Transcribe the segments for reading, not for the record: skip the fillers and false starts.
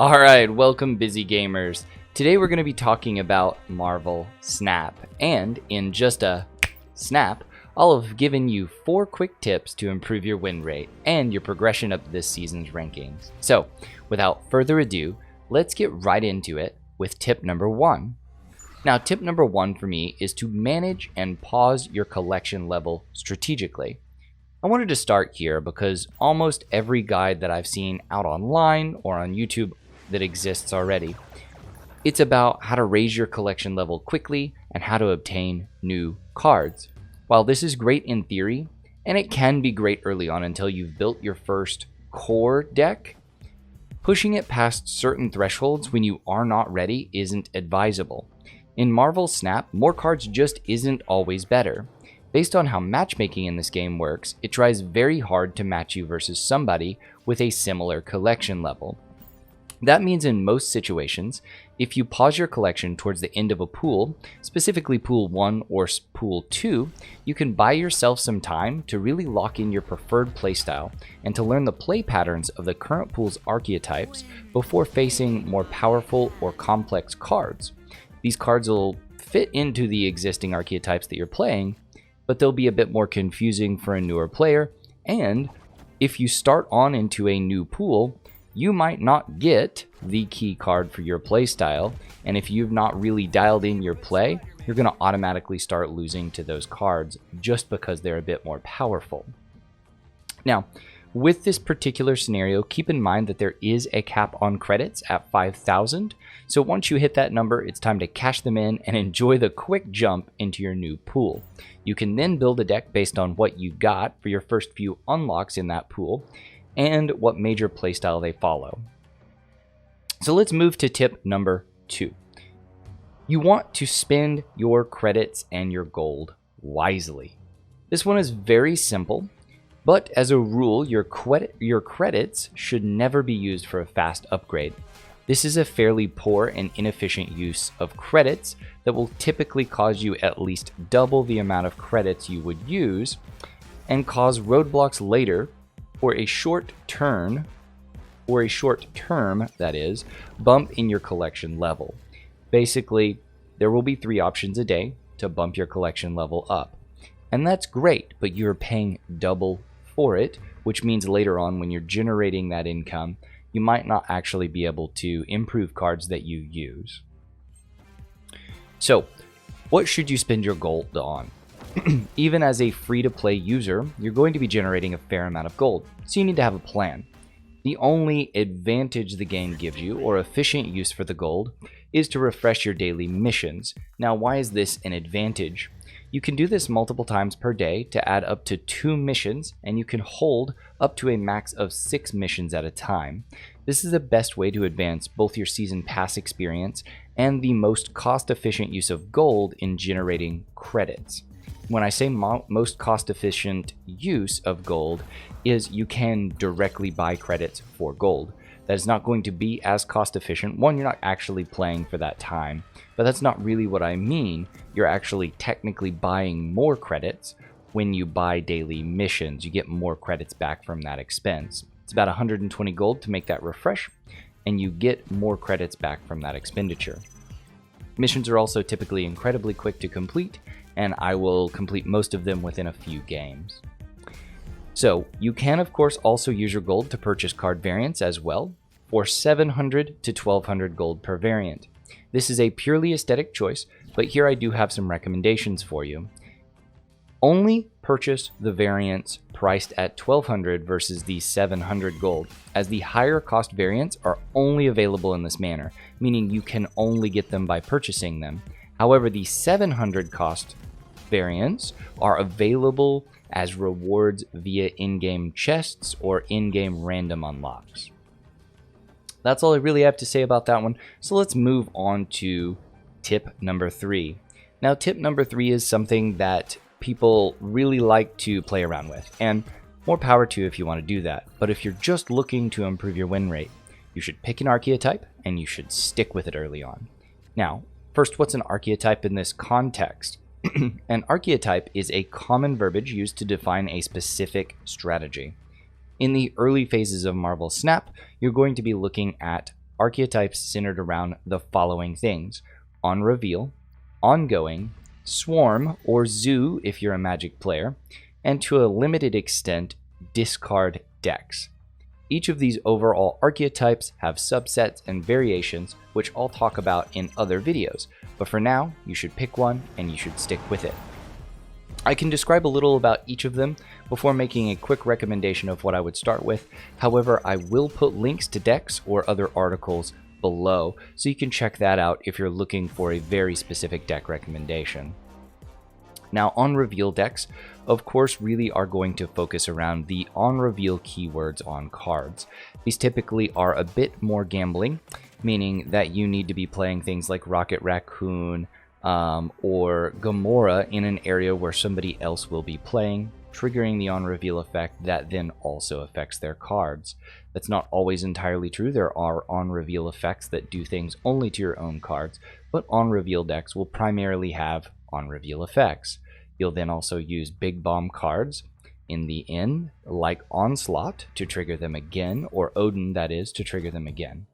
Alright, welcome busy gamers. Today we're going to be talking about Marvel Snap, and in just a snap, I'll have given you 4 quick tips to improve your win rate and your progression up this season's rankings. So, without further ado, let's get right into it with tip number 1. Now, tip number 1 for me is to manage and pause your collection level strategically. I wanted to start here because almost every guide that I've seen out online or on YouTube that exists already, it's about how to raise your collection level quickly and how to obtain new cards. While this is great in theory, and it can be great early on until you've built your first core deck, pushing it past certain thresholds when you are not ready isn't advisable. In Marvel Snap, more cards just isn't always better. Based on how matchmaking in this game works, it tries very hard to match you versus somebody with a similar collection level. That means in most situations, if you pause your collection towards the end of a pool, specifically pool 1 or pool 2, you can buy yourself some time to really lock in your preferred playstyle and to learn the play patterns of the current pool's archetypes before facing more powerful or complex cards. These cards will fit into the existing archetypes that you're playing, but they'll be a bit more confusing for a newer player, and if you start on into a new pool, you might not get the key card for your playstyle, and if you've not really dialed in your play, you're going to automatically start losing to those cards just because they're a bit more powerful. Now, with this particular scenario, keep in mind that there is a cap on credits at 5,000, so once you hit that number, it's time to cash them in and enjoy the quick jump into your new pool. You can then build a deck based on what you got for your first few unlocks in that pool and what major playstyle they follow. So let's move to tip number 2. You want to spend your credits and your gold wisely. This one is very simple, but as a rule, your credits should never be used for a fast upgrade. This is a fairly poor and inefficient use of credits that will typically cause you at least double the amount of credits you would use and cause roadblocks later or a short term, that is, bump in your collection level. Basically, there will be 3 options a day to bump your collection level up. And that's great, but you're paying double for it, which means later on when you're generating that income, you might not actually be able to improve cards that you use. So, what should you spend your gold on? Even as a free-to-play user, you're going to be generating a fair amount of gold, so you need to have a plan. The only advantage the game gives you, or efficient use for the gold, is to refresh your daily missions. Now, why is this an advantage? You can do this multiple times per day to add up to 2 missions, and you can hold up to a max of 6 missions at a time. This is the best way to advance both your season pass experience and the most cost-efficient use of gold in generating credits. When I say most cost-efficient use of gold is you can directly buy credits for gold. That is not going to be as cost-efficient. One, you're not actually playing for that time, but that's not really what I mean. You're actually technically buying more credits when you buy daily missions. You get more credits back from that expense. It's about 120 gold to make that refresh, and you get more credits back from that expenditure. Missions are also typically incredibly quick to complete, and I will complete most of them within a few games. So, you can of course also use your gold to purchase card variants as well, for 700 to 1200 gold per variant. This is a purely aesthetic choice, but here I do have some recommendations for you. Only purchase the variants priced at 1200 versus the 700 gold, as the higher cost variants are only available in this manner, meaning you can only get them by purchasing them. However, the 700 cost variants are available as rewards via in-game chests or in-game random unlocks. That's all I really have to say about that one, so let's move on to tip number 3. Now, tip number 3 is something that people really like to play around with, and more power to you if you want to do that. But if you're just looking to improve your win rate, you should pick an archetype and you should stick with it early on. Now, first, what's an archetype in this context? An archetype is a common verbiage used to define a specific strategy. In the early phases of Marvel Snap, you're going to be looking at archetypes centered around the following things: on reveal, ongoing, swarm or zoo if you're a Magic player, and to a limited extent, discard decks. Each of these overall archetypes have subsets and variations, which I'll talk about in other videos, but for now, you should pick one and you should stick with it. I can describe a little about each of them before making a quick recommendation of what I would start with. However, I will put links to decks or other articles below, so you can check that out if you're looking for a very specific deck recommendation. Now, on reveal decks, of course, really are going to focus around the on reveal keywords on cards. These typically are a bit more gambling, meaning that you need to be playing things like Rocket Raccoon or Gamora in an area where somebody else will be playing, triggering the on reveal effect that then also affects their cards. That's not always entirely true. There are on reveal effects that do things only to your own cards, but on reveal decks will primarily have on reveal effects. You'll then also use big bomb cards in the end, like Onslaught, to trigger them again, or Odin, that is, to trigger them again.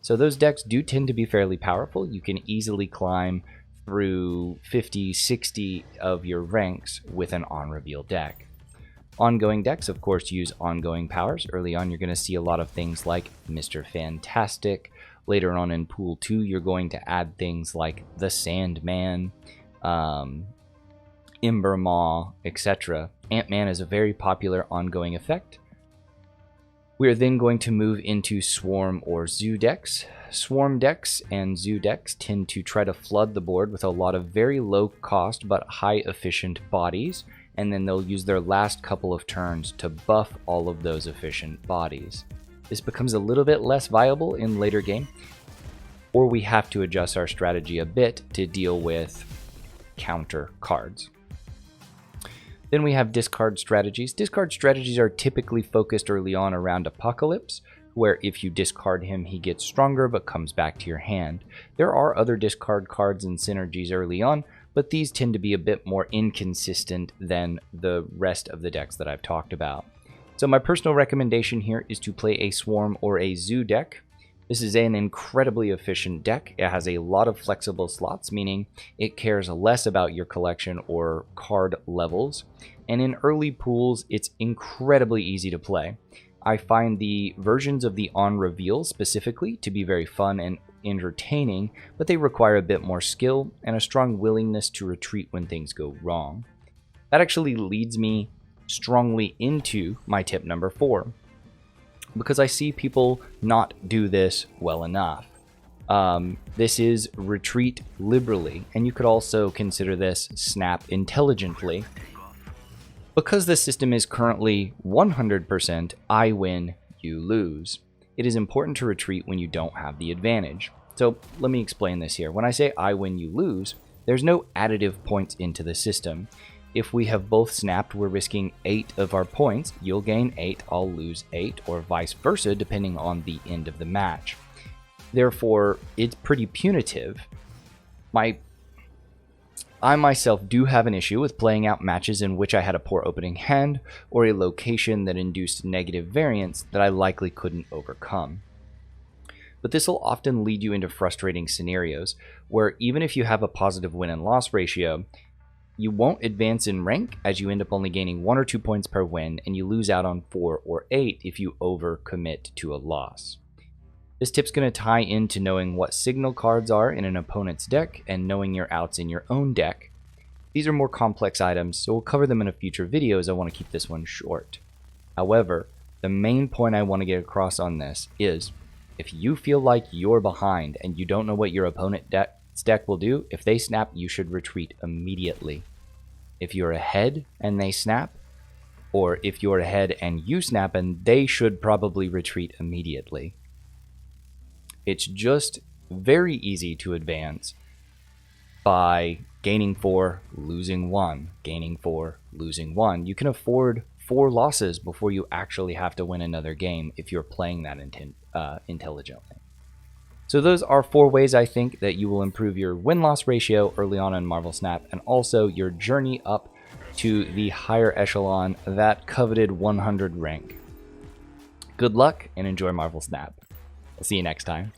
So those decks do tend to be fairly powerful. You can easily climb through 50, 60 of your ranks with an on reveal deck. Ongoing decks, of course, use ongoing powers. Early on, you're going to see a lot of things like Mr. Fantastic. Later on in Pool 2, you're going to add things like the Sandman, Ember Maw, etc. Ant-Man is a very popular ongoing effect. We are then going to move into Swarm or Zoo decks. Swarm decks and Zoo decks tend to try to flood the board with a lot of very low cost but high efficient bodies, and then they'll use their last couple of turns to buff all of those efficient bodies. This becomes a little bit less viable in later game, or we have to adjust our strategy a bit to deal with counter cards. Then we have discard strategies. Discard strategies are typically focused early on around Apocalypse, where if you discard him, he gets stronger but comes back to your hand. There are other discard cards and synergies early on, but these tend to be a bit more inconsistent than the rest of the decks that I've talked about. So my personal recommendation here is to play a Swarm or a Zoo deck. This is an incredibly efficient deck. It has a lot of flexible slots, meaning it cares less about your collection or card levels. And in early pools, it's incredibly easy to play. I find the versions of the on reveal specifically to be very fun and entertaining, but they require a bit more skill and a strong willingness to retreat when things go wrong. That actually leads me strongly into my tip number 4. Because I see people not do this well enough. This is retreat liberally, and you could also consider this snap intelligently. Because the system is currently 100% I win, you lose, it is important to retreat when you don't have the advantage. So let me explain this here. When I say I win, you lose, there's no additive points into the system. If we have both snapped, we're risking 8 of our points. You'll gain 8, I'll lose 8, or vice versa, depending on the end of the match. Therefore, it's pretty punitive. I myself do have an issue with playing out matches in which I had a poor opening hand, or a location that induced negative variance that I likely couldn't overcome. But this will often lead you into frustrating scenarios, where even if you have a positive win and loss ratio, you won't advance in rank, as you end up only gaining 1 or 2 points per win, and you lose out on 4 or 8 if you overcommit to a loss. This tip's going to tie into knowing what signal cards are in an opponent's deck and knowing your outs in your own deck. These are more complex items, so we'll cover them in a future video as I want to keep this one short. However, the main point I want to get across on this is, if you feel like you're behind and you don't know what your opponent's deck will do, if they snap, you should retreat immediately. If you're ahead and they snap, or if you're ahead and you snap, and they should probably retreat immediately. It's just very easy to advance by gaining 4, losing 1, gaining 4, losing 1. You can afford 4 losses before you actually have to win another game if you're playing that intelligently. So those are 4 ways I think that you will improve your win-loss ratio early on in Marvel Snap, and also your journey up to the higher echelon, that coveted 100 rank. Good luck and enjoy Marvel Snap. I'll see you next time.